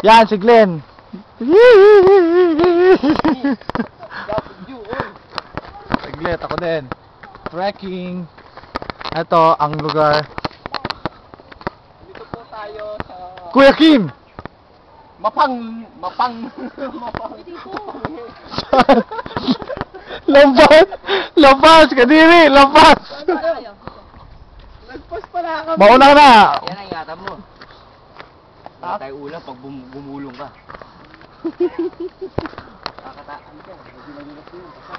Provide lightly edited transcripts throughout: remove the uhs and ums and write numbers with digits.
Yan, si Glenn. Saglit, ako din. Trekking. Ito, ang lugar. Dito po tayo sa... Kuya Kim! Mapang. Lampas! Lampas! Kadiri! Lampas! Nagpas pala kami. Mauna ka na! Yan ang ingatan mo. Wala tayo ulam pag gumulong ka. Kakataan ka.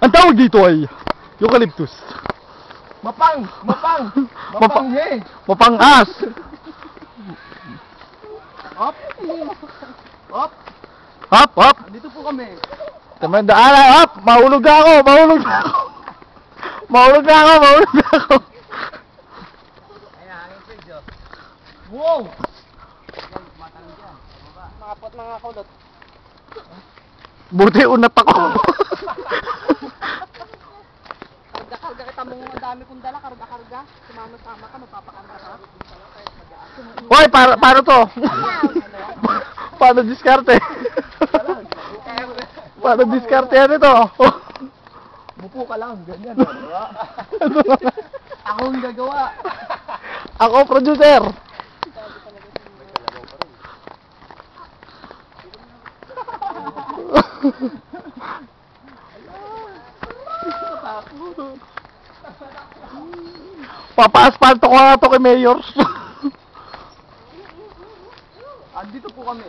Ang tawag dito ay eucalyptus. Mapang! He! Mapangas! Hop! Hop! Hop! Hop! Dito po kami. Tama daanan! Hop! Mahulog na ako! Mahulog na ako! Mahulog na ako! Mahulog na ako! Ayan, hangin bridge oh. Wow! Matalong dyan. Makapot mga kulot. Buti unat ako. Karga kita mong ang dami kong dala. Karga. Sumama-sama ka. Magpapakanta ka. Hoy! Para to! Paano diskarte? Paano diskarte yan ito? Bupo ka lang. Ganyan. Ako ang gagawa. Ako producer! Papa-aspalto ko nga ito kay Mayor. Andito po kami.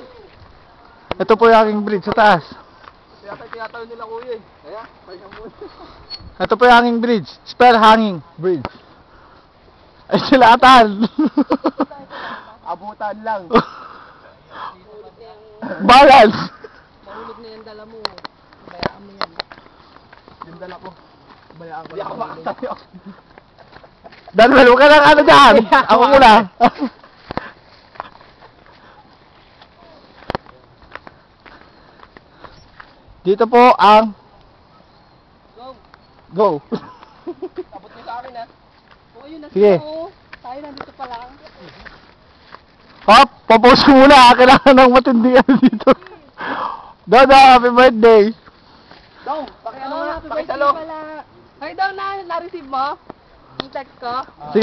Ito po yung aking bridge sa taas. Tiyatayo nila kuya eh. Kaya, pahinga muna. Ito po yung aking bridge. Spell hanging bridge. Ay silatan. Abutan lang. Balance. Mahulog na yung dala mo. Bayaan mo yan. Yung dala ko. Bayaan ko. Hindi ako makatayo. Daniel, huwag ka lang ano dyan. Ako muna. Dito po ang Go. go. Abot niyo sa akin ha. Oo, yun na Sige. sila, oh. Tayo nandito pa lang. Hop, papause muna. Kailangan ng matindi ano dito. Dodo, happy birthday. Go. Pakiano mo na. Pakisalo. Ay daw na. Na-receive mo? Yung text ko? Sige.